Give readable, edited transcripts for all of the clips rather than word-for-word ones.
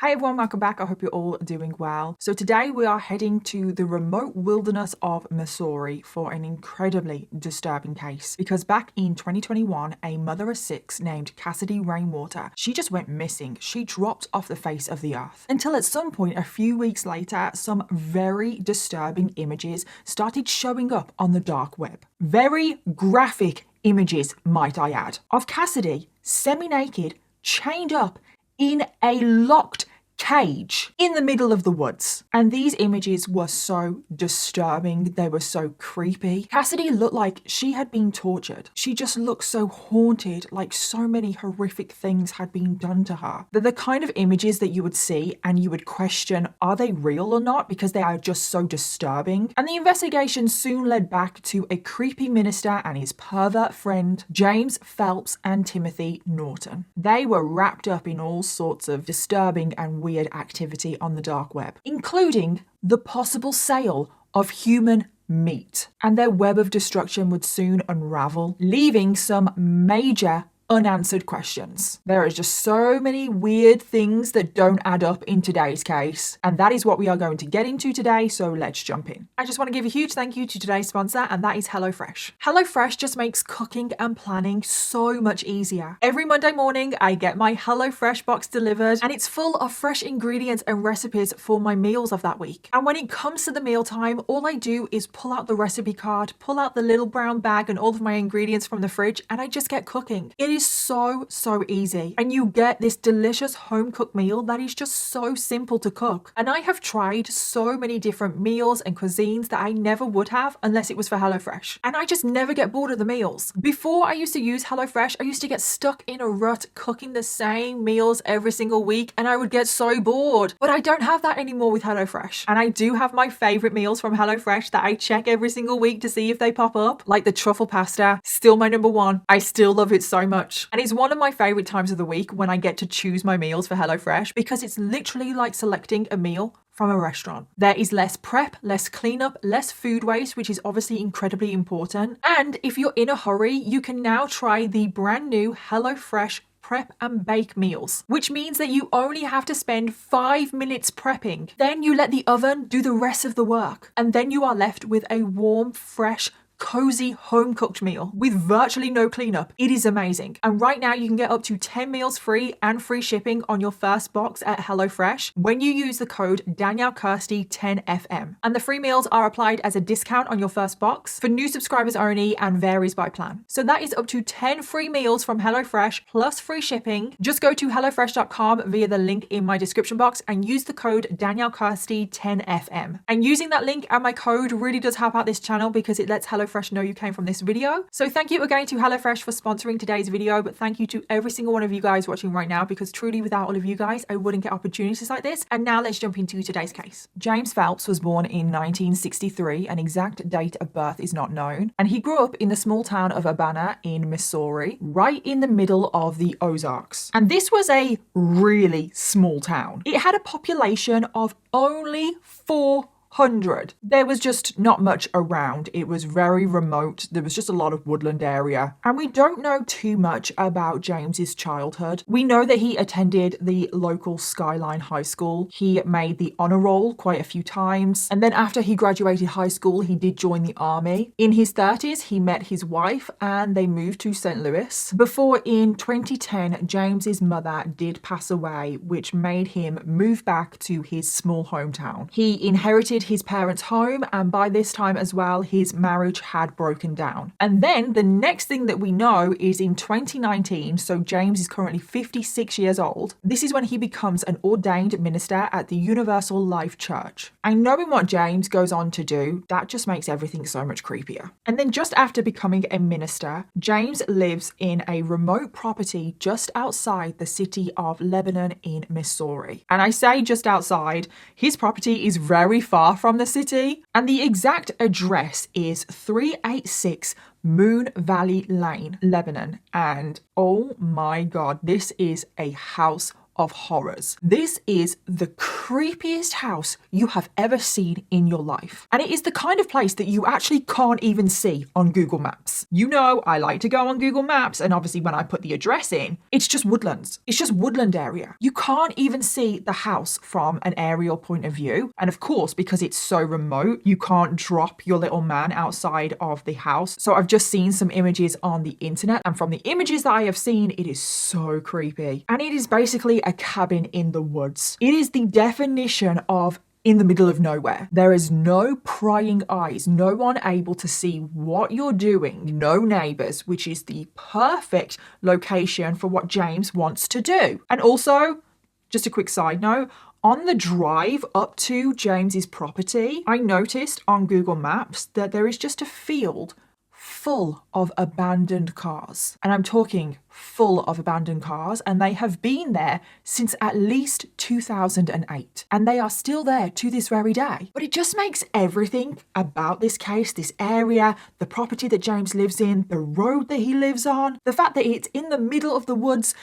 Hi everyone, welcome back. I hope you're all doing well. So today we are heading to the remote wilderness of Missouri for an incredibly disturbing case. Because back in 2021, a mother of six named Cassidy Rainwater, she just went missing. She dropped off the face of the earth. Until at some point, a few weeks later, some very disturbing images started showing up on the dark web. Very graphic images, might I add, of Cassidy semi-naked, chained up in a locked cage in the middle of the woods. And these images were so disturbing. They were so creepy. Cassidy looked like she had been tortured. She just looked so haunted, like so many horrific things had been done to her. They're the kind of images that you would see and you would question, are they real or not? Because they are just so disturbing. And the investigation soon led back to a creepy minister and his pervert friend, James Phelps and Timothy Norton. They were wrapped up in all sorts of disturbing and weird activity on the dark web, including the possible sale of human meat. And their web of destruction would soon unravel, leaving some major unanswered questions. There is just so many weird things that don't add up in today's case, and that is what we are going to get into today, so let's jump in. I just want to give a huge thank you to today's sponsor, and that is HelloFresh. HelloFresh just makes cooking and planning so much easier. Every Monday morning, I get my HelloFresh box delivered, and it's full of fresh ingredients and recipes for my meals of that week. And when it comes to the mealtime, all I do is pull out the recipe card, pull out the little brown bag and all of my ingredients from the fridge, and I just get cooking. It is so easy, and you get this delicious home cooked meal that is just so simple to cook. And I have tried so many different meals and cuisines that I never would have unless it was for HelloFresh, and I just never get bored of the meals. Before I used to use HelloFresh, I used to get stuck in a rut cooking the same meals every single week, and I would get so bored. But I don't have that anymore with HelloFresh, and I do have my favorite meals from HelloFresh that I check every single week to see if they pop up, like the truffle pasta, still my number one. I still love it so much. And it's one of my favorite times of the week when I get to choose my meals for HelloFresh, because it's literally like selecting a meal from a restaurant. There is less prep, less cleanup, less food waste, which is obviously incredibly important. And if you're in a hurry, you can now try the brand new HelloFresh prep and bake meals, which means that you only have to spend 5 minutes prepping. Then you let the oven do the rest of the work. And then you are left with a warm, fresh, cozy home-cooked meal with virtually no cleanup. It is amazing. And right now you can get up to 10 meals free and free shipping on your first box at HelloFresh when you use the code DanielleKirsty10FM. And the free meals are applied as a discount on your first box for new subscribers only and varies by plan. So that is up to 10 free meals from HelloFresh plus free shipping. Just go to HelloFresh.com via the link in my description box and use the code DanielleKirsty10FM. And using that link and my code really does help out this channel because it lets HelloFresh know you came from this video. So thank you again to HelloFresh for sponsoring today's video, but thank you to every single one of you guys watching right now, because truly without all of you guys, I wouldn't get opportunities like this. And now let's jump into today's case. James Phelps was born in 1963. An exact date of birth is not known. And he grew up in the small town of Urbana in Missouri, right in the middle of the Ozarks. And this was a really small town. It had a population of only 400. There was just not much around. It was very remote. There was just a lot of woodland area. And we don't know too much about James's childhood. We know that he attended the local Skyline High School. He made the honor roll quite a few times. And then after he graduated high school, he did join the army. In his 30s, he met his wife and they moved to St. Louis. Before in 2010, James's mother did pass away, which made him move back to his small hometown. He inherited his parents' home, and by this time as well, his marriage had broken down. And then the next thing that we know is in 2019, so James is currently 56 years old. This is when he becomes an ordained minister at the Universal Life Church. And knowing what James goes on to do, that just makes everything so much creepier. And then just after becoming a minister, James lives in a remote property just outside the city of Lebanon in Missouri. And I say just outside, his property is very far from the city, and the exact address is 386 Moon Valley Lane, Lebanon. And oh my God, this is a house of horrors. This is the creepiest house you have ever seen in your life. And it is the kind of place that you actually can't even see on Google Maps. You know, I like to go on Google Maps, and obviously when I put the address in, it's just woodlands. It's just woodland area. You can't even see the house from an aerial point of view. And of course, because it's so remote, you can't drop your little man outside of the house. So I've just seen some images on the internet, and from the images that I have seen, it is so creepy. And it is basically a cabin in the woods. It is the definition of in the middle of nowhere. There is no prying eyes, no one able to see what you're doing, no neighbours, which is the perfect location for what James wants to do. And also, just a quick side note, on the drive up to James's property, I noticed on Google Maps that there is just a field full of abandoned cars. And I'm talking full of abandoned cars, and they have been there since at least 2008. And they are still there to this very day. But it just makes everything about this case, this area, the property that James lives in, the road that he lives on, the fact that it's in the middle of the woods,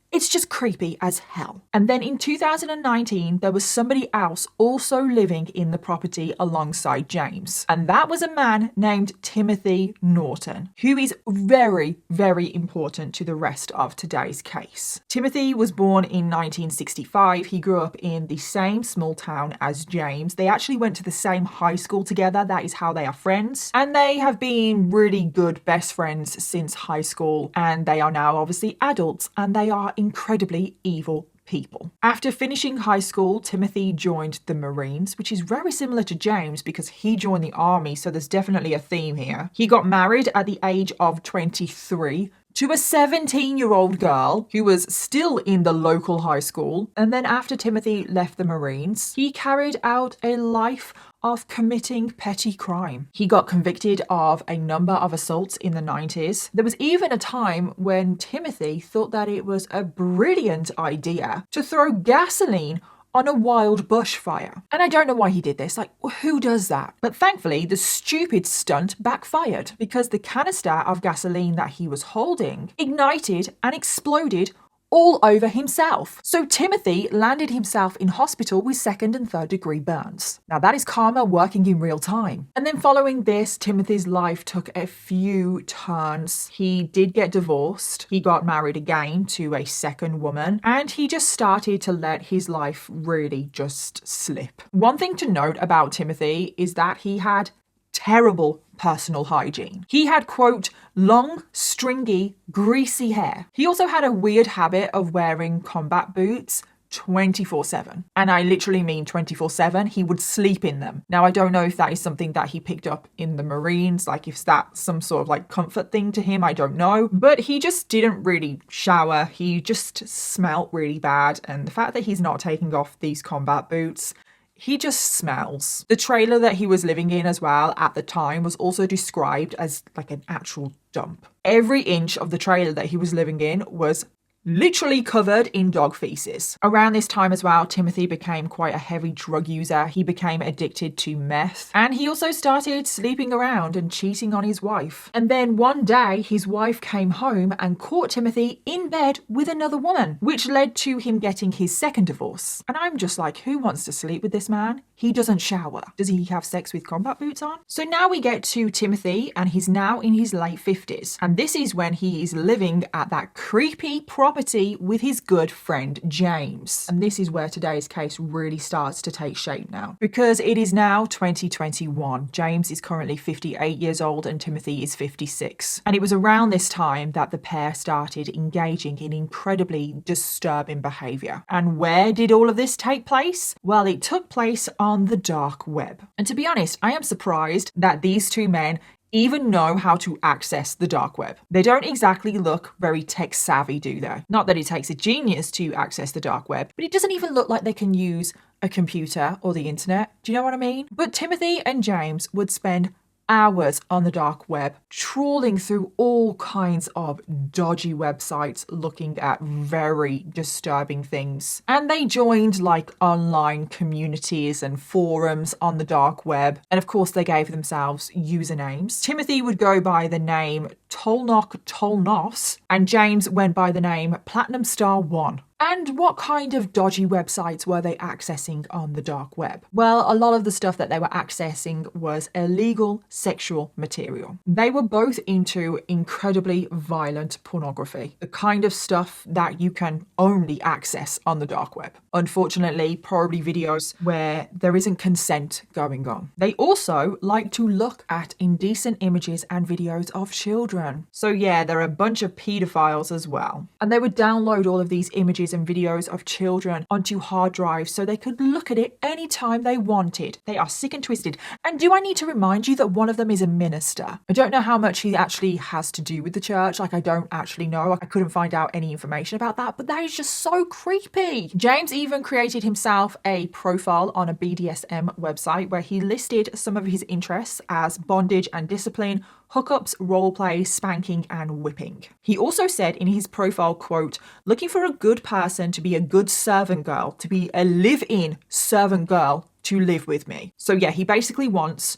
it's just creepy as hell. And then in 2019, there was somebody else also living in the property alongside James. And that was a man named Timothy Norton, who is very, very important to the rest of today's case. Timothy was born in 1965. He grew up in the same small town as James. They actually went to the same high school together. That is how they are friends. And they have been really good best friends since high school. And they are now obviously adults, and they are incredibly evil people. After finishing high school, Timothy joined the Marines, which is very similar to James because he joined the army, so there's definitely a theme here. He got married at the age of 23 to a 17-year-old girl who was still in the local high school. And then after Timothy left the Marines, he carried out a life of committing petty crime. He got convicted of a number of assaults in the 90s. There was even a time when Timothy thought that it was a brilliant idea to throw gasoline on a wild bushfire. And I don't know why he did this. Like, who does that? But thankfully, the stupid stunt backfired because the canister of gasoline that he was holding ignited and exploded all over himself. So Timothy landed himself in hospital with 2nd and 3rd degree burns. Now that is karma working in real time. And then following this, Timothy's life took a few turns. He did get divorced. He got married again to a second woman, and he just started to let his life really just slip. One thing to note about Timothy is that he had terrible personal hygiene. He had, quote, long, stringy, greasy hair. He also had a weird habit of wearing combat boots 24/7. And I literally mean 24/7. He would sleep in them. Now, I don't know if that is something that he picked up in the Marines, like if that's some sort of like comfort thing to him, I don't know. But he just didn't really shower. He just smelt really bad. And the fact that he's not taking off these combat boots, he just smells. The trailer that he was living in as well at the time was also described as like an actual dump. Every inch of the trailer that he was living in was literally covered in dog feces. Around this time as well, Timothy became quite a heavy drug user. He became addicted to meth, and he also started sleeping around and cheating on his wife. And then one day, his wife came home and caught Timothy in bed with another woman, which led to him getting his second divorce. And I'm just like, who wants to sleep with this man? He doesn't shower. Does he have sex with combat boots on? So now we get to Timothy, and he's now in his late 50s. And this is when he is living at that creepy property with his good friend James. And this is where today's case really starts to take shape now, because it is now 2021. James is currently 58 years old and Timothy is 56. And it was around this time that the pair started engaging in incredibly disturbing behavior. And where did all of this take place? Well, it took place on the dark web. And to be honest, I am surprised that these two men even know how to access the dark web. They don't exactly look very tech savvy, do they? Not that it takes a genius to access the dark web, but it doesn't even look like they can use a computer or the internet. Do you know what I mean? But Timothy and James would spend hours on the dark web, trawling through all kinds of dodgy websites looking at very disturbing things. And they joined like online communities and forums on the dark web. And of course, they gave themselves usernames. Timothy would go by the name Tolnock Tolnos, and James went by the name Platinum Star 1. And what kind of dodgy websites were they accessing on the dark web? Well, a lot of the stuff that they were accessing was illegal sexual material. They were both into incredibly violent pornography, the kind of stuff that you can only access on the dark web. Unfortunately, probably videos where there isn't consent going on. They also like to look at indecent images and videos of children. So yeah, there are a bunch of pedophiles as well. And they would download all of these images and videos of children onto hard drives so they could look at it anytime they wanted. They are sick and twisted. And do I need to remind you that one of them is a minister? I don't know how much he actually has to do with the church. Like, I don't actually know. I couldn't find out any information about that, but that is just so creepy. James even created himself a profile on a BDSM website where he listed some of his interests as bondage and discipline, hookups, roleplay, spanking, and whipping. He also said in his profile, quote, looking for a good person to be a good servant girl, to be a live-in servant girl to live with me. So yeah, he basically wants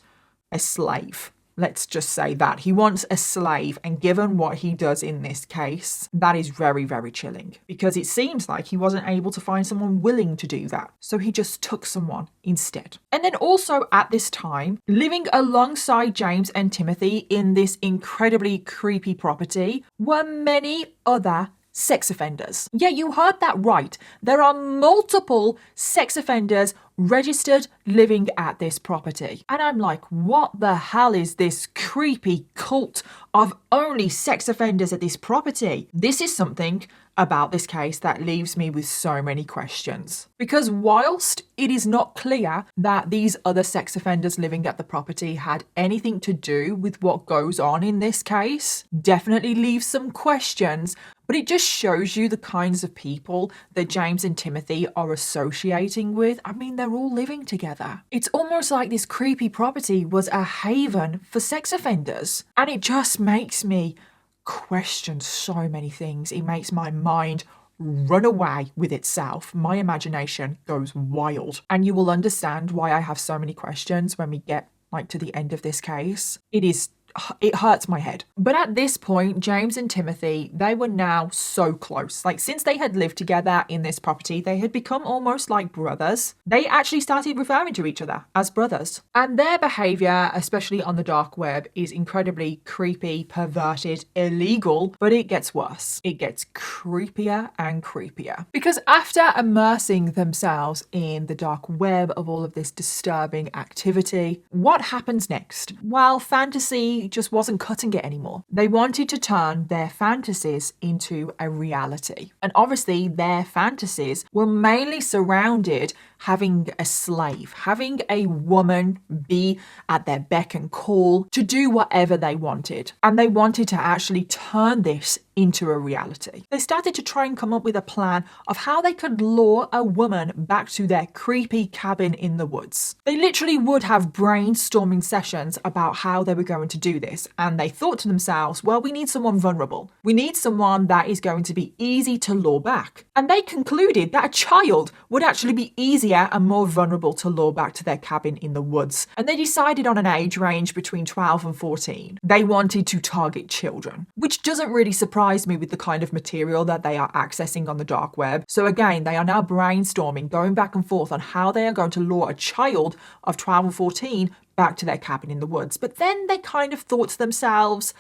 a slave. Let's just say that. He wants a slave, and given what he does in this case, that is very, very chilling, because it seems like he wasn't able to find someone willing to do that. So he just took someone instead. And then also at this time, living alongside James and Timothy in this incredibly creepy property were many other sex offenders. Yeah, you heard that right. There are multiple sex offenders registered living at this property. And I'm like, what the hell is this creepy cult of only sex offenders at this property? This is something about this case that leaves me with so many questions. Because whilst it is not clear that these other sex offenders living at the property had anything to do with what goes on in this case, definitely leaves some questions, but it just shows you the kinds of people that James and Timothy are associating with. I mean, they're all living together. It's almost like this creepy property was a haven for sex offenders. And it just makes me question so many things. It makes my mind run away with itself. My imagination goes wild. And you will understand why I have so many questions when we get to the end of this case. It hurts my head. But at this point, James and Timothy, they were now so close. Since they had lived together in this property, they had become almost like brothers. They actually started referring to each other as brothers. And their behavior, especially on the dark web, is incredibly creepy, perverted, illegal, but it gets worse. It gets creepier and creepier. Because after immersing themselves in the dark web of all of this disturbing activity, what happens next? Well, fantasy just wasn't cutting it anymore. They wanted to turn their fantasies into a reality. And obviously their fantasies were mainly surrounded having a slave, having a woman be at their beck and call to do whatever they wanted. And they wanted to actually turn this into a reality. They started to try and come up with a plan of how they could lure a woman back to their creepy cabin in the woods. They literally would have brainstorming sessions about how they were going to do this. And they thought to themselves, well, we need someone vulnerable. We need someone that is going to be easy to lure back. And they concluded that a child would actually be easier and more vulnerable to lure back to their cabin in the woods. And they decided on an age range between 12 and 14. They wanted to target children, which doesn't really surprise me with the kind of material that they are accessing on the dark web. So again, they are now brainstorming, going back and forth on how they are going to lure a child of 12 or 14 back to their cabin in the woods. But then they kind of thought to themselves,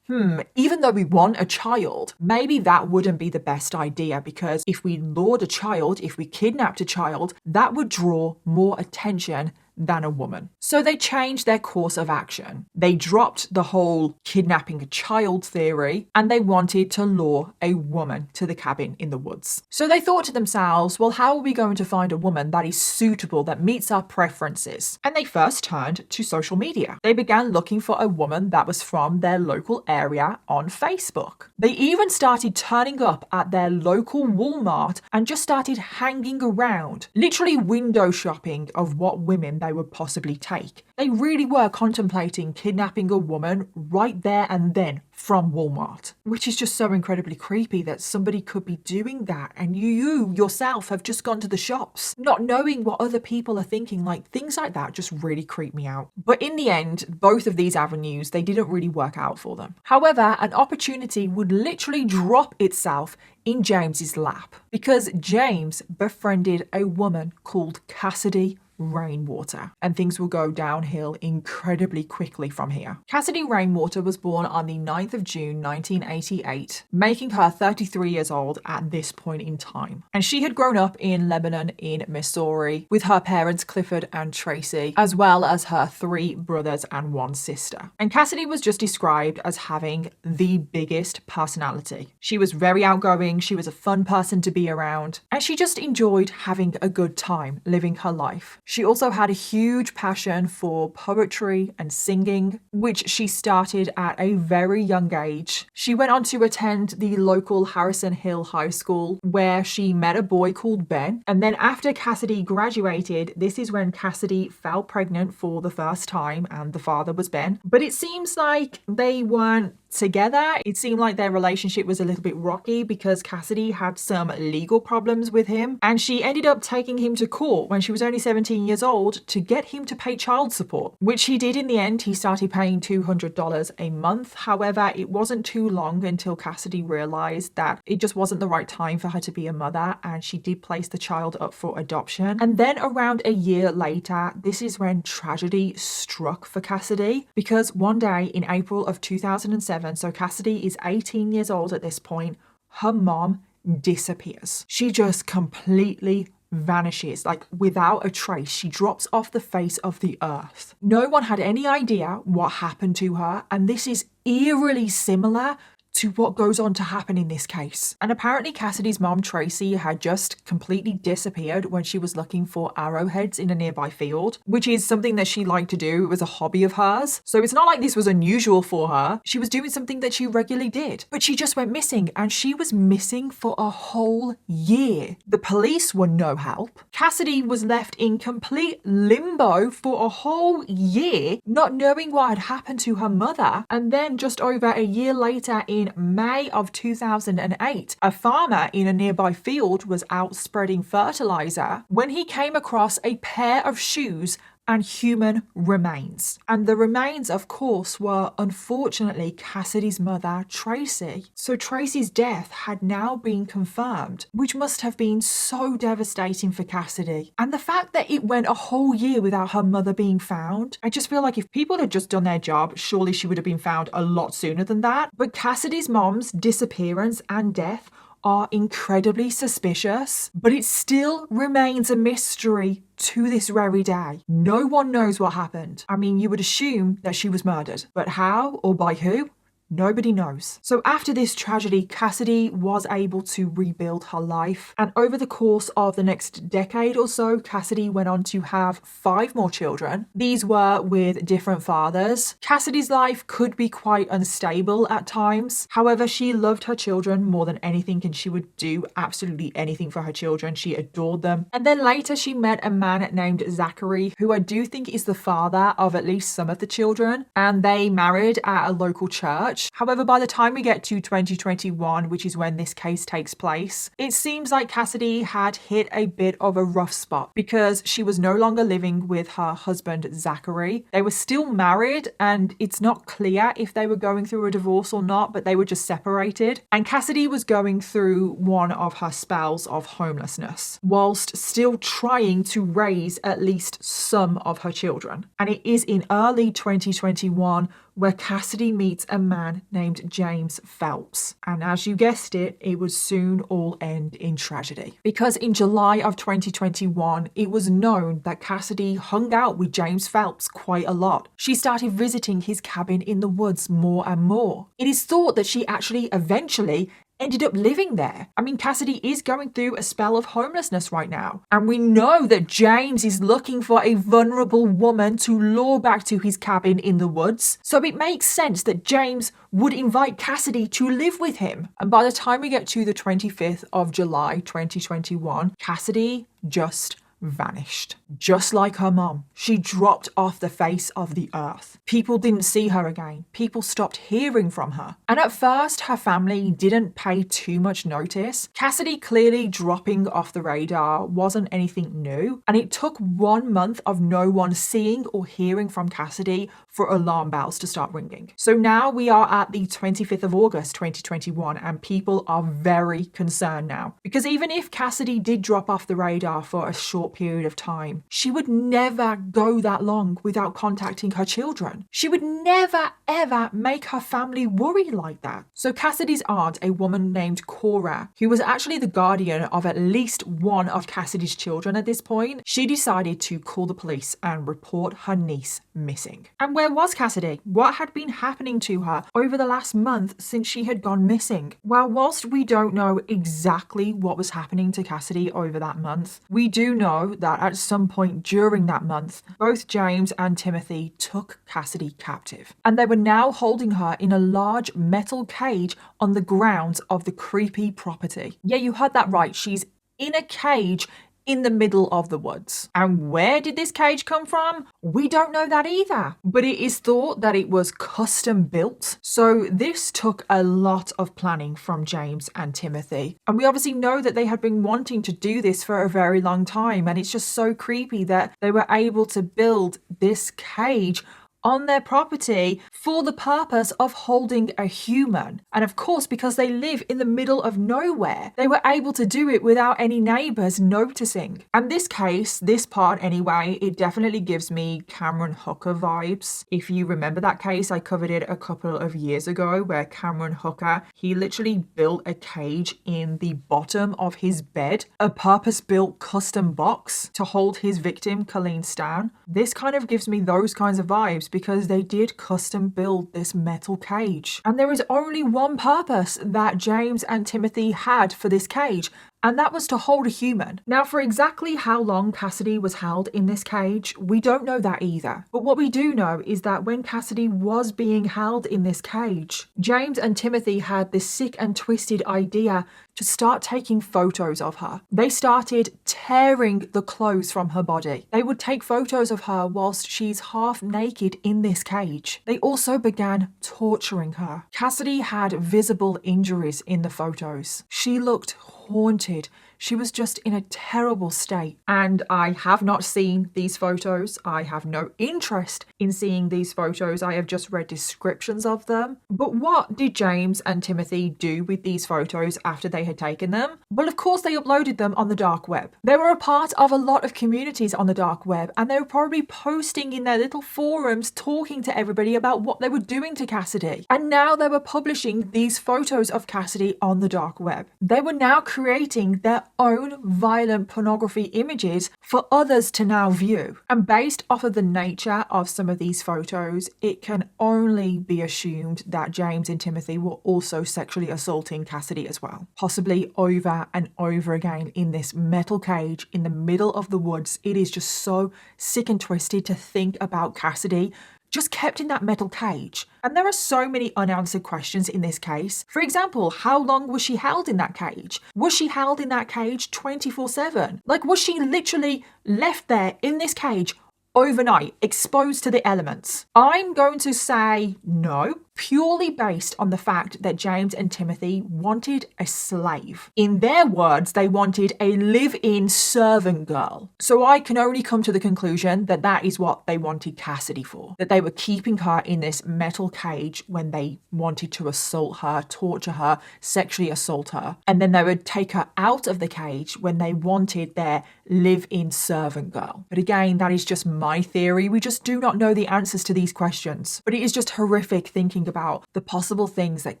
even though we want a child, maybe that wouldn't be the best idea, because if we lured a child, if we kidnapped a child, that would draw more attention than a woman. So they changed their course of action. They dropped the whole kidnapping a child theory, and they wanted to lure a woman to the cabin in the woods. So they thought to themselves, well, how are we going to find a woman that is suitable, that meets our preferences? And they first turned to social media. They began looking for a woman that was from their local area on Facebook. They even started turning up at their local Walmart and just started hanging around, literally window shopping of what women they would possibly take. They really were contemplating kidnapping a woman right there and then from Walmart, which is just so incredibly creepy that somebody could be doing that and you yourself have just gone to the shops, not knowing what other people are thinking. Like, things like that just really creep me out. But in the end, both of these avenues, they didn't really work out for them. However, an opportunity would literally drop itself in James's lap because James befriended a woman called Cassidy Rainwater, and things will go downhill incredibly quickly from here. Cassidy Rainwater was born on the 9th of June 1988, making her 33 years old at this point in time. And she had grown up in Lebanon in Missouri with her parents Clifford and Tracy, as well as her 3 brothers and 1 sister. And Cassidy was just described as having the biggest personality. She was very outgoing, she was a fun person to be around, and she just enjoyed having a good time living her life. She also had a huge passion for poetry and singing, which she started at a very young age. She went on to attend the local Harrison Hill High School, where she met a boy called Ben. And then after Cassidy graduated, this is when Cassidy fell pregnant for the first time, and the father was Ben. But it seems like they weren't together. It seemed like their relationship was a little bit rocky because Cassidy had some legal problems with him, and she ended up taking him to court when she was only 17 years old to get him to pay child support, which he did in the end. He started paying $200 a month. However, it wasn't too long until Cassidy realized that it just wasn't the right time for her to be a mother, and she did place the child up for adoption. And then around a year later, this is when tragedy struck for Cassidy, because one day in April of 2007, so Cassidy is 18 years old at this point, her mom disappears. She just completely vanishes, like without a trace. She drops off the face of the earth. No one had any idea what happened to her, and this is eerily similar to what goes on to happen in this case. And apparently Cassidy's mom, Tracy, had just completely disappeared when she was looking for arrowheads in a nearby field, which is something that she liked to do. It was a hobby of hers. So it's not like this was unusual for her. She was doing something that she regularly did, but she just went missing, and she was missing for a whole year. The police were no help. Cassidy was left in complete limbo for a whole year, not knowing what had happened to her mother. And then just over a year later, in May of 2008, a farmer in a nearby field was out spreading fertilizer when he came across a pair of shoes and human remains. And the remains, of course, were unfortunately Cassidy's mother, Tracy. So Tracy's death had now been confirmed, which must have been so devastating for Cassidy. And the fact that it went a whole year without her mother being found, I just feel like if people had just done their job, surely she would have been found a lot sooner than that. But Cassidy's mom's disappearance and death are incredibly suspicious, but it still remains a mystery to this very day. No one knows what happened. I mean, you would assume that she was murdered, but how or by who? Nobody knows. So after this tragedy, Cassidy was able to rebuild her life. And over the course of the next decade or so, Cassidy went on to have 5 more children. These were with different fathers. Cassidy's life could be quite unstable at times. However, she loved her children more than anything, and she would do absolutely anything for her children. She adored them. And then later she met a man named Zachary, who I do think is the father of at least some of the children. And they married at a local church. However, by the time we get to 2021, which is when this case takes place, it seems like Cassidy had hit a bit of a rough spot because she was no longer living with her husband, Zachary. They were still married, and it's not clear if they were going through a divorce or not, but they were just separated. And Cassidy was going through one of her spells of homelessness, whilst still trying to raise at least some of her children. And it is in early 2021 where Cassidy meets a man named James Phelps. And as you guessed it, it would soon all end in tragedy. Because in July of 2021, it was known that Cassidy hung out with James Phelps quite a lot. She started visiting his cabin in the woods more and more. It is thought that she actually eventually ended up living there. I mean, Cassidy is going through a spell of homelessness right now. And we know that James is looking for a vulnerable woman to lure back to his cabin in the woods. So it makes sense that James would invite Cassidy to live with him. And by the time we get to the 25th of July, 2021, Cassidy just vanished. Just like her mom, she dropped off the face of the earth. People didn't see her again. People stopped hearing from her. And at first, her family didn't pay too much notice. Cassidy clearly dropping off the radar wasn't anything new, and it took 1 month of no one seeing or hearing from Cassidy for alarm bells to start ringing. So now we are at the 25th of August 2021, and people are very concerned now. Because even if Cassidy did drop off the radar for a short period of time, she would never go that long without contacting her children. She would never ever make her family worry like that. So Cassidy's aunt, a woman named Cora, who was actually the guardian of at least one of Cassidy's children at this point, she decided to call the police and report her niece missing. And where was Cassidy? What had been happening to her over the last month since she had gone missing? Well, whilst we don't know exactly what was happening to Cassidy over that month, we do know that at some point during that month, both James and Timothy took Cassidy captive. And they were now holding her in a large metal cage on the grounds of the creepy property. Yeah, you heard that right. She's in a cage in the middle of the woods. And where did this cage come from? We don't know that either. But it is thought that it was custom built. So this took a lot of planning from James and Timothy. And we obviously know that they had been wanting to do this for a very long time. And it's just so creepy that they were able to build this cage on their property for the purpose of holding a human. And of course, because they live in the middle of nowhere, they were able to do it without any neighbours noticing. And this case, this part anyway, it definitely gives me Cameron Hooker vibes. If you remember that case, I covered it a couple of years ago where Cameron Hooker, he literally built a cage in the bottom of his bed, a purpose-built custom box to hold his victim, Colleen Stan. This kind of gives me those kinds of vibes, because they did custom build this metal cage. And there is only one purpose that James and Timothy had for this cage, and that was to hold a human. Now, for exactly how long Cassidy was held in this cage, we don't know that either. But what we do know is that when Cassidy was being held in this cage, James and Timothy had this sick and twisted idea to start taking photos of her. They started tearing the clothes from her body. They would take photos of her whilst she's half naked in this cage. They also began torturing her. Cassidy had visible injuries in the photos. She looked haunted. She was just in a terrible state. And I have not seen these photos. I have no interest in seeing these photos. I have just read descriptions of them. But what did James and Timothy do with these photos after they had taken them? Well, of course, they uploaded them on the dark web. They were a part of a lot of communities on the dark web, and they were probably posting in their little forums, talking to everybody about what they were doing to Cassidy. And now they were publishing these photos of Cassidy on the dark web. They were now creating their own violent pornography images for others to now view. And based off of the nature of some of these photos, it can only be assumed that James and Timothy were also sexually assaulting Cassidy as well. Possibly over and over again in this metal cage in the middle of the woods. It is just so sick and twisted to think about Cassidy just kept in that metal cage. And there are so many unanswered questions in this case. For example, how long was she held in that cage? Was she held in that cage 24/7? Like, was she literally left there in this cage overnight, exposed to the elements? I'm going to say no, purely based on the fact that James and Timothy wanted a slave. In their words, they wanted a live-in servant girl. So I can only come to the conclusion that that is what they wanted Cassidy for. That they were keeping her in this metal cage when they wanted to assault her, torture her, sexually assault her. And then they would take her out of the cage when they wanted their live-in servant girl. But again, that is just my theory. We just do not know the answers to these questions. But it is just horrific thinking about the possible things that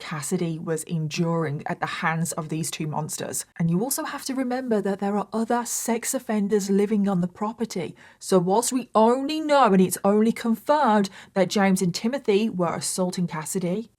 Cassidy was enduring at the hands of these two monsters. And you also have to remember that there are other sex offenders living on the property. So whilst we only know, and it's only confirmed, that James and Timothy were assaulting Cassidy,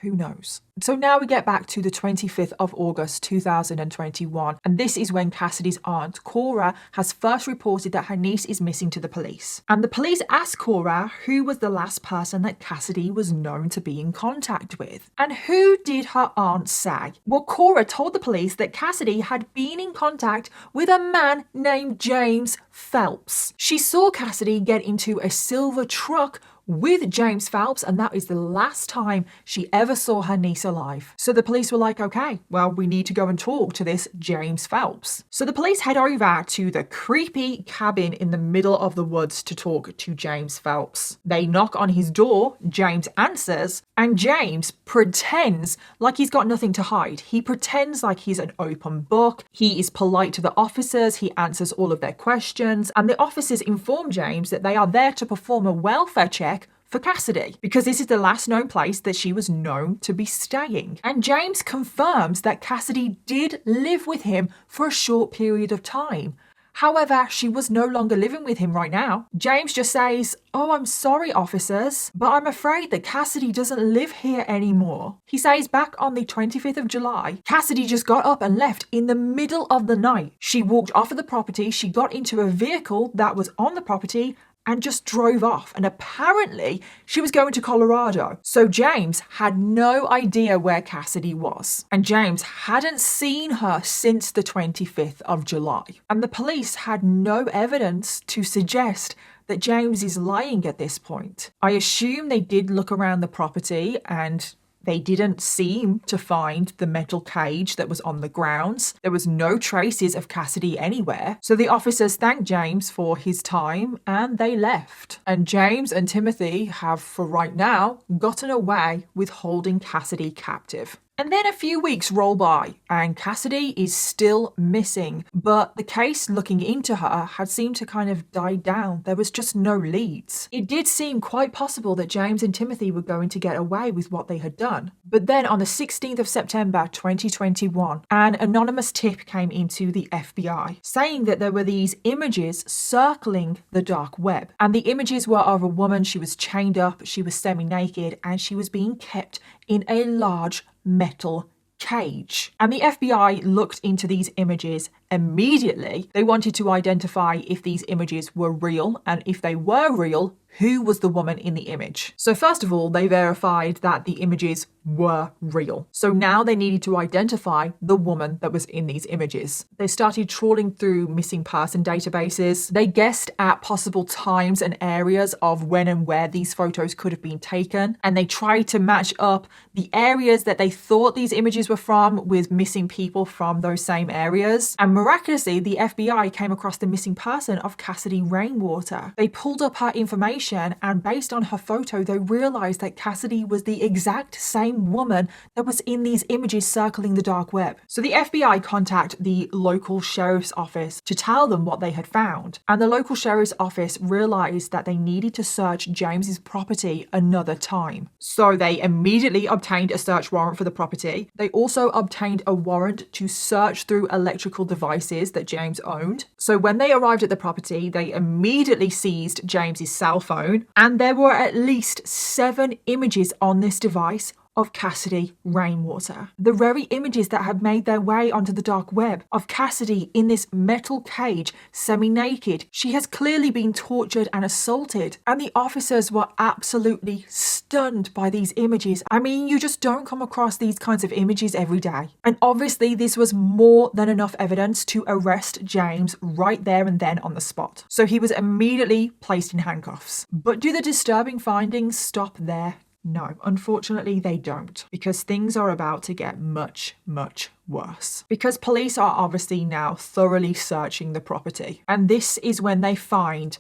Who knows? So now we get back to the 25th of August 2021, and this is when Cassidy's aunt, Cora, has first reported that her niece is missing to the police. And the police asked Cora who was the last person that Cassidy was known to be in contact with. And who did her aunt say? Well, Cora told the police that Cassidy had been in contact with a man named James Phelps. She saw Cassidy get into a silver truck with James Phelps, and that is the last time she ever saw her niece alive. So the police were like, okay, well, we need to go and talk to this James Phelps. So the police head over to the creepy cabin in the middle of the woods to talk to James Phelps. They knock on his door, James answers, and James pretends like he's got nothing to hide. He pretends like he's an open book. He is polite to the officers. He answers all of their questions. And the officers inform James that they are there to perform a welfare check for Cassidy, because this is the last known place that she was known to be staying. And James confirms that Cassidy did live with him for a short period of time. However, she was no longer living with him right now. James just says, "Oh, I'm sorry, officers, but I'm afraid that Cassidy doesn't live here anymore." He says back on the 25th of July, Cassidy just got up and left in the middle of the night. She walked off of the property, she got into a vehicle that was on the property, and just drove off. And apparently she was going to Colorado. So James had no idea where Cassidy was. And James hadn't seen her since the 25th of July. And the police had no evidence to suggest that James is lying at this point. I assume they did look around the property and they didn't seem to find the metal cage that was on the grounds. There was no traces of Cassidy anywhere. So the officers thanked James for his time and they left. And James and Timothy have, for right now, gotten away with holding Cassidy captive. And then a few weeks roll by and Cassidy is still missing, but the case looking into her had seemed to kind of die down. There was just no leads. It did seem quite possible that James and Timothy were going to get away with what they had done. But then on the 16th of September 2021, an anonymous tip came into the FBI saying that there were these images circling the dark web. And the images were of a woman. She was chained up, she was semi-naked, and she was being kept in a large metal cage. And the FBI looked into these images immediately. They wanted to identify if these images were real, and if they were real, who was the woman in the image. So first of all, they verified that the images were real. So now they needed to identify the woman that was in these images. They started trawling through missing person databases. They guessed at possible times and areas of when and where these photos could have been taken. And they tried to match up the areas that they thought these images were from with missing people from those same areas. And miraculously, the FBI came across the missing person of Cassidy Rainwater. They pulled up her information, and based on her photo, they realized that Cassidy was the exact same woman that was in these images circling the dark web. So the FBI contacted the local sheriff's office to tell them what they had found. And the local sheriff's office realized that they needed to search James's property another time. So they immediately obtained a search warrant for the property. They also obtained a warrant to search through electrical devices that James owned. So when they arrived at the property, they immediately seized James's cell phone, and there were at least 7 images on this device of Cassidy Rainwater. The very images that had made their way onto the dark web of Cassidy in this metal cage, semi-naked. She has clearly been tortured and assaulted, and the officers were absolutely stunned by these images. I mean, you just don't come across these kinds of images every day. And obviously this was more than enough evidence to arrest James right there and then on the spot. So he was immediately placed in handcuffs. But do the disturbing findings stop there? No, unfortunately they don't, because things are about to get much, much worse. Because police are obviously now thoroughly searching the property. And this is when they find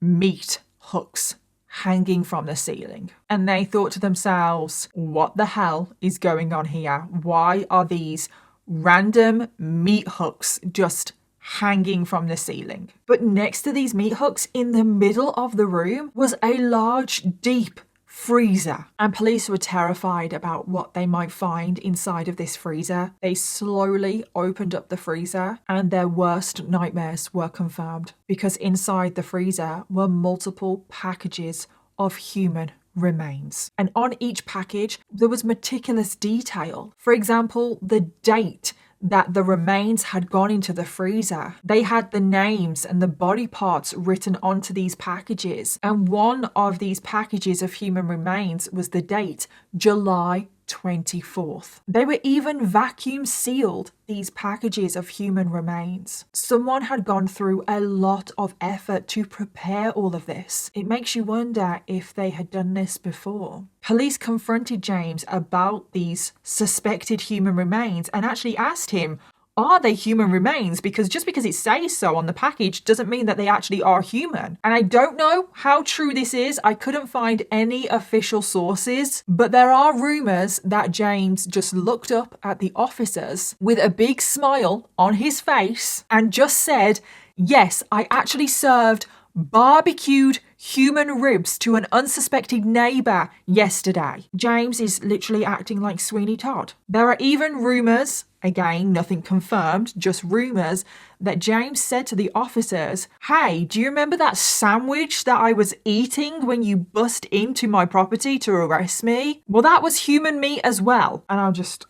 meat hooks hanging from the ceiling. And they thought to themselves, what the hell is going on here? Why are these random meat hooks just hanging from the ceiling? But next to these meat hooks in the middle of the room was a large, deep freezer, and police were terrified about what they might find inside of this freezer. They slowly opened up the freezer, and their worst nightmares were confirmed, because inside the freezer were multiple packages of human remains. And on each package, there was meticulous detail. For example, the date that the remains had gone into the freezer. They had the names and the body parts written onto these packages. And one of these packages of human remains was the date, July 24th. They were even vacuum sealed, these packages of human remains. Someone had gone through a lot of effort to prepare all of this. It makes you wonder if they had done this before. Police confronted James about these suspected human remains and actually asked him, are they human remains? Because just because it says so on the package doesn't mean that they actually are human. And I don't know how true this is. I couldn't find any official sources, but there are rumors that James just looked up at the officers with a big smile on his face and just said, yes, I actually served barbecued human ribs to an unsuspecting neighbour yesterday. James is literally acting like Sweeney Todd. There are even rumours, again, nothing confirmed, just rumours, that James said to the officers, hey, do you remember that sandwich that I was eating when you bust into my property to arrest me? Well, that was human meat as well. And I'll just...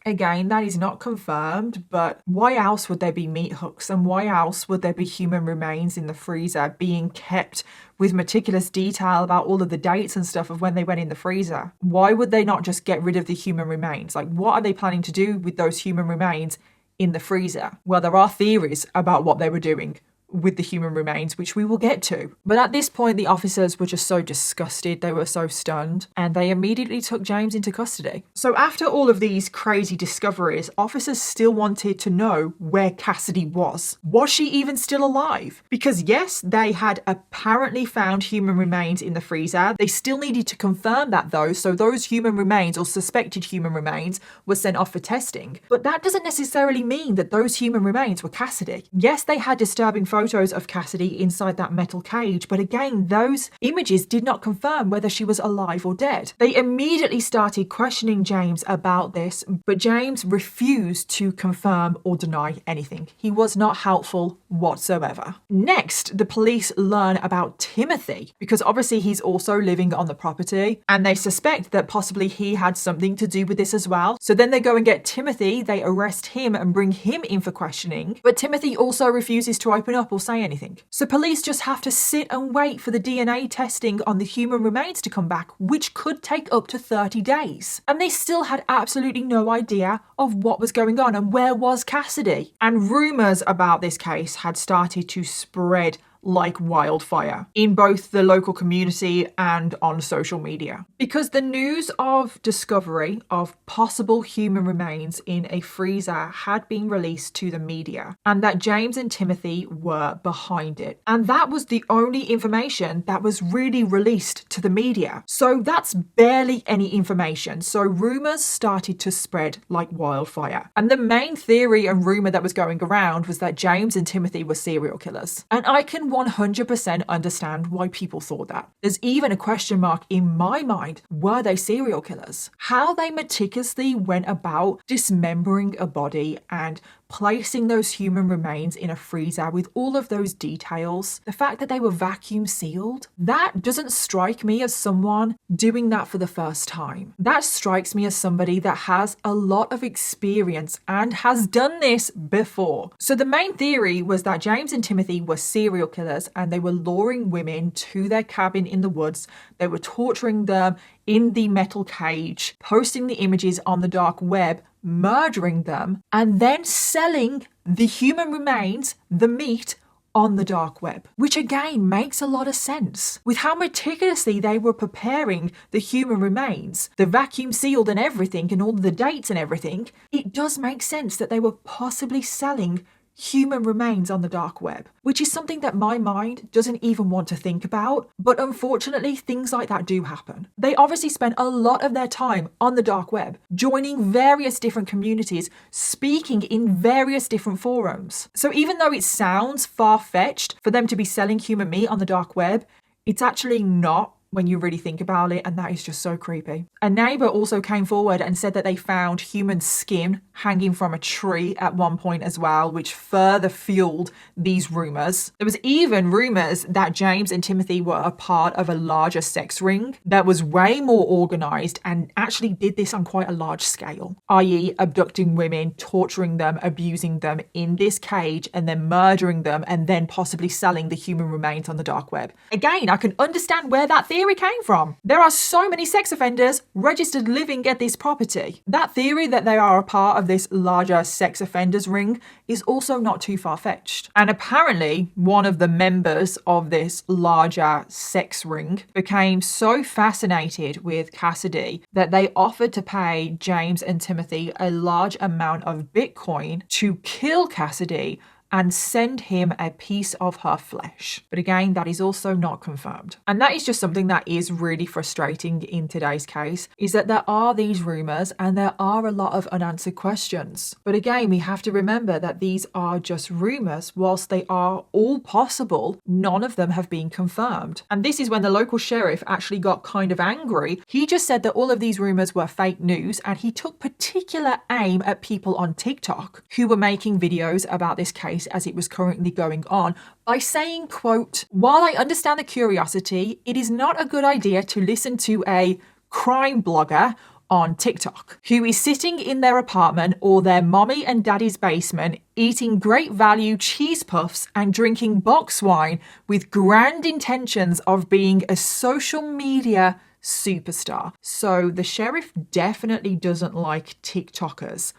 Again, that is not confirmed, but why else would there be meat hooks and why else would there be human remains in the freezer being kept with meticulous detail about all of the dates and stuff of when they went in the freezer? Why would they not just get rid of the human remains? Like, what are they planning to do with those human remains in the freezer? Well, there are theories about what they were doing with the human remains, which we will get to. But at this point, the officers were just so disgusted, they were so stunned, and they immediately took James into custody. So after all of these crazy discoveries, officers still wanted to know where Cassidy was. Was she even still alive? Because yes, they had apparently found human remains in the freezer. They still needed to confirm that though, so those human remains or suspected human remains were sent off for testing. But that doesn't necessarily mean that those human remains were Cassidy. Yes, they had disturbing photos of Cassidy inside that metal cage, but again, those images did not confirm whether she was alive or dead. They immediately started questioning James about this, but James refused to confirm or deny anything. He was not helpful whatsoever. Next, the police learn about Timothy, because obviously he's also living on the property, and they suspect that possibly he had something to do with this as well. So then they go and get Timothy, they arrest him and bring him in for questioning, but Timothy also refuses to open up or say anything. So police just have to sit and wait for the DNA testing on the human remains to come back, which could take up to 30 days. And they still had absolutely no idea of what was going on and where was Cassidy. And rumours about this case had started to spread like wildfire in both the local community and on social media. Because the news of discovery of possible human remains in a freezer had been released to the media, and that James and Timothy were behind it. And that was the only information that was really released to the media. So that's barely any information. So rumours started to spread like wildfire. And the main theory and rumour that was going around was that James and Timothy were serial killers. And I can 100% understand why people thought that. There's even a question mark in my mind. Were they serial killers? How they meticulously went about dismembering a body and placing those human remains in a freezer with all of those details, the fact that they were vacuum sealed, that doesn't strike me as someone doing that for the first time. That strikes me as somebody that has a lot of experience and has done this before. So the main theory was that James and Timothy were serial killers and they were luring women to their cabin in the woods. They were torturing them in the metal cage, posting the images on the dark web, murdering them, and then selling the human remains, the meat, on the dark web. Which again makes a lot of sense. With how meticulously they were preparing the human remains, the vacuum sealed and everything, and all the dates and everything, it does make sense that they were possibly selling human remains on the dark web, which is something that my mind doesn't even want to think about. But unfortunately, things like that do happen. They obviously spend a lot of their time on the dark web, joining various different communities, speaking in various different forums. So even though it sounds far-fetched for them to be selling human meat on the dark web, it's actually not when you really think about it, and that is just so creepy. A neighbour also came forward and said that they found human skin hanging from a tree at one point as well, which further fueled these rumors. There was even rumors that James and Timothy were a part of a larger sex ring that was way more organized and actually did this on quite a large scale, i.e. abducting women, torturing them, abusing them in this cage, and then murdering them, and then possibly selling the human remains on the dark web. Again, I can understand where that theory came from. There are so many sex offenders registered living at this property. That theory that they are a part of this larger sex offenders ring is also not too far-fetched. And apparently, one of the members of this larger sex ring became so fascinated with Cassidy that they offered to pay James and Timothy a large amount of Bitcoin to kill Cassidy and send him a piece of her flesh. But again, that is also not confirmed. And that is just something that is really frustrating in today's case, is that there are these rumors and there are a lot of unanswered questions. But again, we have to remember that these are just rumors. Whilst they are all possible, none of them have been confirmed. And this is when the local sheriff actually got kind of angry. He just said that all of these rumors were fake news, and he took particular aim at people on TikTok who were making videos about this case as it was currently going on by saying, quote, "While I understand the curiosity, it is not a good idea to listen to a crime blogger on TikTok who is sitting in their apartment or their mommy and daddy's basement eating great value cheese puffs and drinking box wine with grand intentions of being a social media superstar." So the sheriff definitely doesn't like TikTokers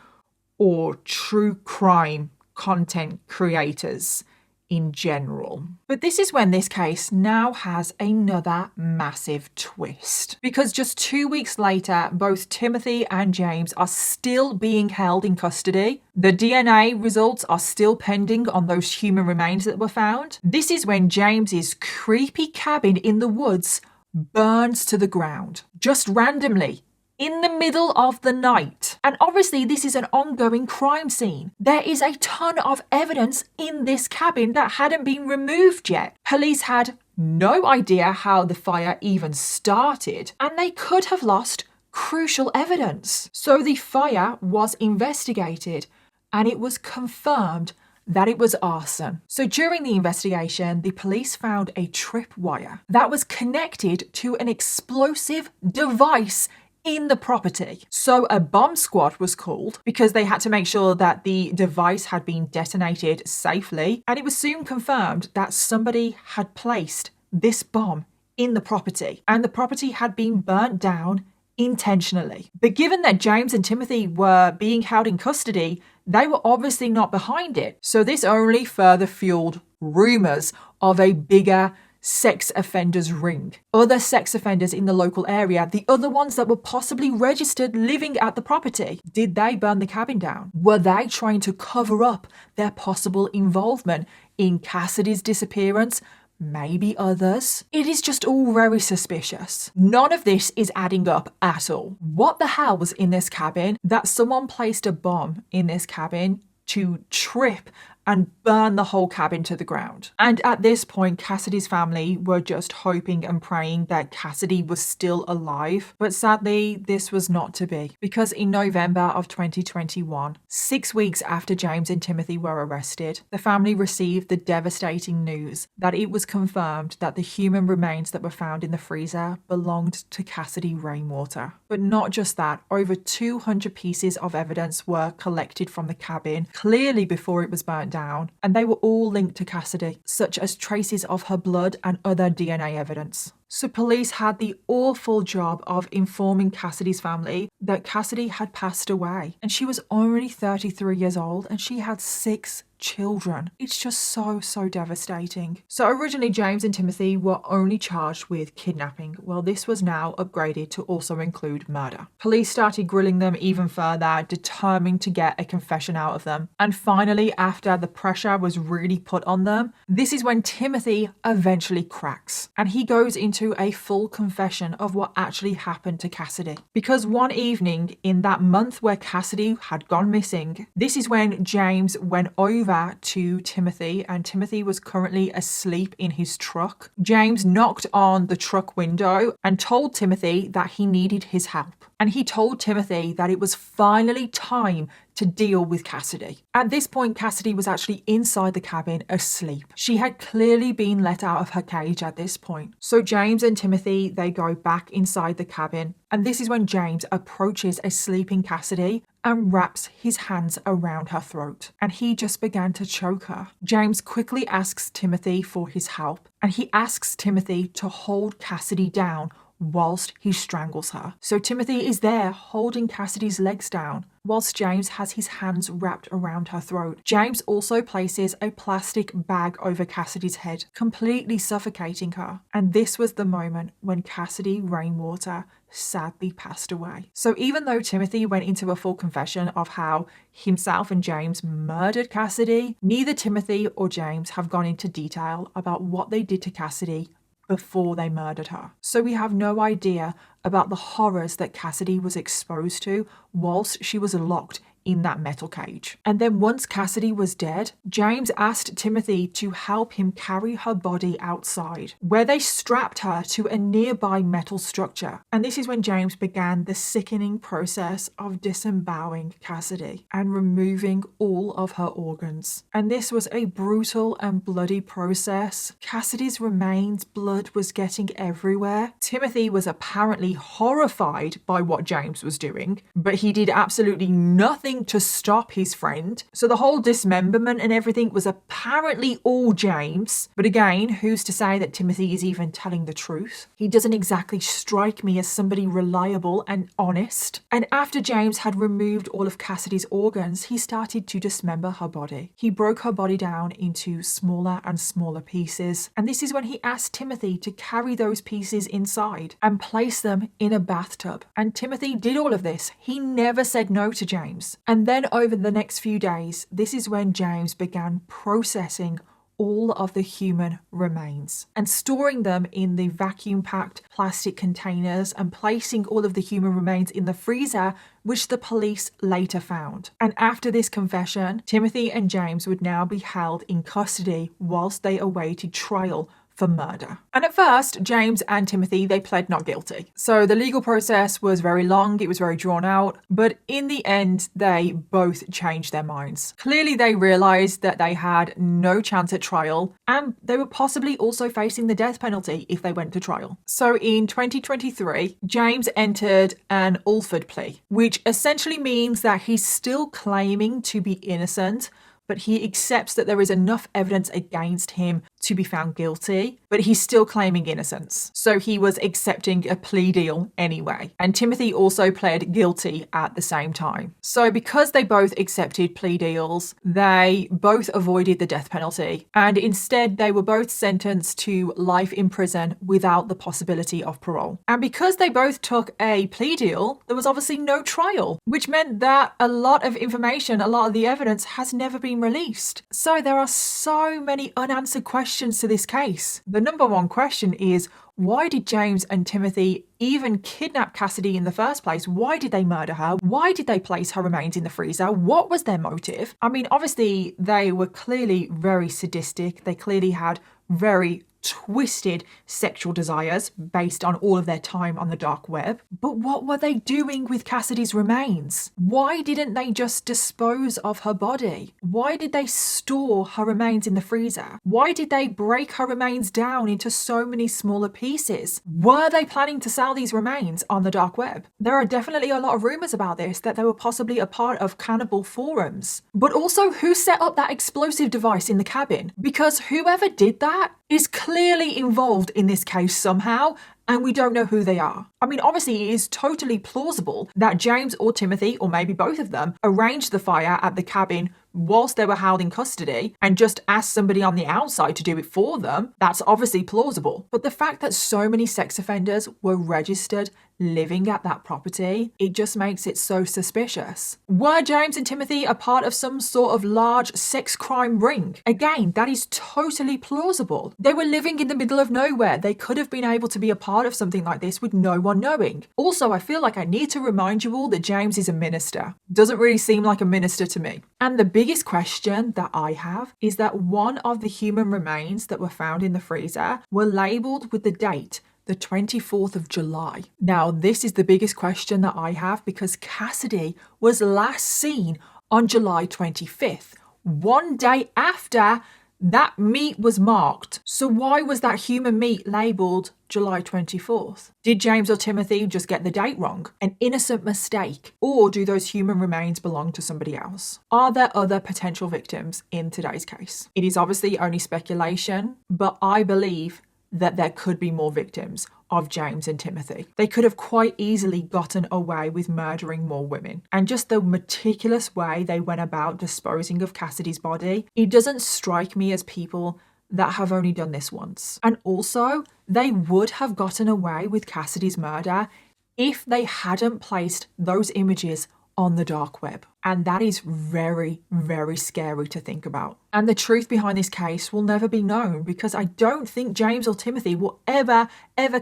or true crime content creators in general. But this is when this case now has another massive twist, because just 2 weeks later, both Timothy and James are still being held in custody. The DNA results are still pending on those human remains that were found. This is when James's creepy cabin in the woods burns to the ground, just randomly, in the middle of the night. And obviously this is an ongoing crime scene. There is a ton of evidence in this cabin that hadn't been removed yet. Police had no idea how the fire even started, and they could have lost crucial evidence. So the fire was investigated, and it was confirmed that it was arson. So during the investigation, the police found a tripwire that was connected to an explosive device in the property. So a bomb squad was called because they had to make sure that the device had been detonated safely. And it was soon confirmed that somebody had placed this bomb in the property, and the property had been burnt down intentionally. But given that James and Timothy were being held in custody, they were obviously not behind it. So this only further fueled rumors of a bigger sex offenders ring. Other sex offenders in the local area, the other ones that were possibly registered living at the property, did they burn the cabin down? Were they trying to cover up their possible involvement in Cassidy's disappearance? Maybe others. It is just all very suspicious. None of this is adding up at all. What the hell was in this cabin that someone placed a bomb in this cabin to trip and burn the whole cabin to the ground? And at this point, Cassidy's family were just hoping and praying that Cassidy was still alive. But sadly, this was not to be, because in November of 2021, 6 weeks after James and Timothy were arrested, the family received the devastating news that it was confirmed that the human remains that were found in the freezer belonged to Cassidy Rainwater. But not just that, over 200 pieces of evidence were collected from the cabin, clearly before it was burnt down, and they were all linked to Cassidy, such as traces of her blood and other DNA evidence. So police had the awful job of informing Cassidy's family that Cassidy had passed away, and she was only 33 years old, and she had 6 children. It's just so devastating. So originally James and Timothy were only charged with kidnapping. Well, this was now upgraded to also include murder. Police started grilling them even further, determined to get a confession out of them. And finally, after the pressure was really put on them, this is when Timothy eventually cracks, and he goes into a full confession of what actually happened to Cassidy. Because one evening in that month where Cassidy had gone missing, this is when James went over over to Timothy, and Timothy was currently asleep in his truck. James knocked on the truck window and told Timothy that he needed his help. And he told Timothy that it was finally time to deal with Cassidy. At this point, Cassidy was actually inside the cabin asleep. She had clearly been let out of her cage at this point. So James and Timothy, they go back inside the cabin. And this is when James approaches a sleeping Cassidy and wraps his hands around her throat. And he just began to choke her. James quickly asks Timothy for his help. And he asks Timothy to hold Cassidy down whilst he strangles her. So Timothy is there holding Cassidy's legs down whilst James has his hands wrapped around her throat. James also places a plastic bag over Cassidy's head, completely suffocating her. And this was the moment when Cassidy Rainwater sadly passed away. So even though Timothy went into a full confession of how himself and James murdered Cassidy, neither Timothy or James have gone into detail about what they did to Cassidy before they murdered her. So we have no idea about the horrors that Cassidy was exposed to whilst she was locked in that metal cage. And then once Cassidy was dead, James asked Timothy to help him carry her body outside, where they strapped her to a nearby metal structure. And this is when James began the sickening process of disemboweling Cassidy and removing all of her organs. And this was a brutal and bloody process. Cassidy's remains, blood was getting everywhere. Timothy was apparently horrified by what James was doing, but he did absolutely nothing to stop his friend. So the whole dismemberment and everything was apparently all James. But again, who's to say that Timothy is even telling the truth? He doesn't exactly strike me as somebody reliable and honest. And after James had removed all of Cassidy's organs, he started to dismember her body. He broke her body down into smaller and smaller pieces. And this is when he asked Timothy to carry those pieces inside and place them in a bathtub. And Timothy did all of this. He never said no to James. And then over the next few days, this is when James began processing all of the human remains and storing them in the vacuum-packed plastic containers and placing all of the human remains in the freezer, which the police later found. And after this confession, Timothy and James would now be held in custody whilst they awaited trial for murder. And at first, James and Timothy, they pled not guilty. So the legal process was very long, it was very drawn out, but in the end, they both changed their minds. Clearly, they realised that they had no chance at trial, and they were possibly also facing the death penalty if they went to trial. So in 2023, James entered an Ulford plea, which essentially means that he's still claiming to be innocent, but he accepts that there is enough evidence against him to be found guilty, but he's still claiming innocence. So he was accepting a plea deal anyway. And Timothy also pled guilty at the same time. So because they both accepted plea deals, they both avoided the death penalty. And instead, they were both sentenced to life in prison without the possibility of parole. And because they both took a plea deal, there was obviously no trial, which meant that a lot of information, a lot of the evidence has never been released. So there are so many unanswered questions to this case. The number one question is, why did James and Timothy even kidnap Cassidy in the first place? Why did they murder her? Why did they place her remains in the freezer? What was their motive? I mean, obviously, they were clearly very sadistic. They clearly had very twisted sexual desires based on all of their time on the dark web. But what were they doing with Cassidy's remains? Why didn't they just dispose of her body? Why did they store her remains in the freezer? Why did they break her remains down into so many smaller pieces? Were they planning to sell these remains on the dark web? There are definitely a lot of rumors about this, that they were possibly a part of cannibal forums. But also, who set up that explosive device in the cabin? Because whoever did that is clearly involved in this case somehow, and we don't know who they are. I mean, obviously, it is totally plausible that James or Timothy, or maybe both of them, arranged the fire at the cabin whilst they were held in custody and just asked somebody on the outside to do it for them. That's obviously plausible. But the fact that so many sex offenders were registered living at that property, it just makes it so suspicious. Were James and Timothy a part of some sort of large sex crime ring? Again, that is totally plausible. They were living in the middle of nowhere. They could have been able to be a part of something like this with no one knowing. Also, I feel like I need to remind you all that James is a minister. Doesn't really seem like a minister to me. And the biggest question that I have is that one of the human remains that were found in the freezer were labeled with the date the 24th of July. Now, this is the biggest question that I have because Cassidy was last seen on July 25th, one day after that meat was marked. So why was that human meat labelled July 24th? Did James or Timothy just get the date wrong? An innocent mistake? Or do those human remains belong to somebody else? Are there other potential victims in today's case? It is obviously only speculation, but I believe that there could be more victims of James and Timothy. They could have quite easily gotten away with murdering more women. And just the meticulous way they went about disposing of Cassidy's body, it doesn't strike me as people that have only done this once. And also, they would have gotten away with Cassidy's murder if they hadn't placed those images on the dark web. And that is very, very scary to think about. And the truth behind this case will never be known because I don't think James or Timothy will ever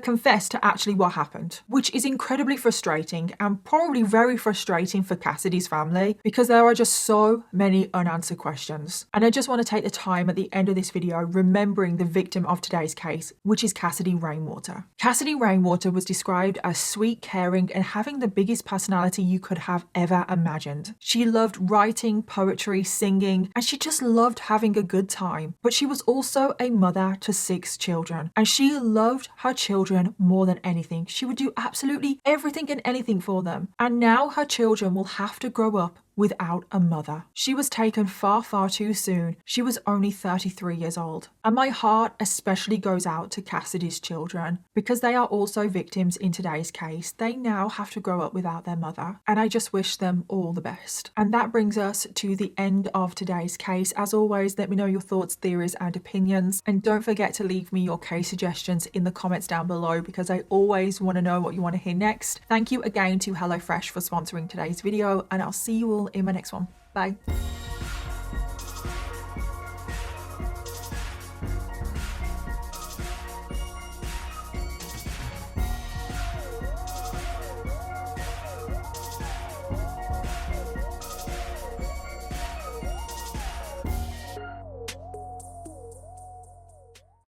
confess to actually what happened, which is incredibly frustrating and probably very frustrating for Cassidy's family because there are just so many unanswered questions. And I just want to take the time at the end of this video remembering the victim of today's case, which is Cassidy Rainwater. Cassidy Rainwater was described as sweet, caring, and having the biggest personality you could have ever imagined. She loved writing, poetry, singing, and she just loved having a good time. But she was also a mother to 6 children, and she loved her children more than anything. She would do absolutely everything and anything for them. And now her children will have to grow up without a mother. She was taken far, far too soon. She was only 33 years old. And my heart especially goes out to Cassidy's children because they are also victims in today's case. They now have to grow up without their mother. And I just wish them all the best. And that brings us to the end of today's case. As always, let me know your thoughts, theories, and opinions. And don't forget to leave me your case suggestions in the comments down below because I always want to know what you want to hear next. Thank you again to HelloFresh for sponsoring today's video, and I'll see you all in my next one. Bye.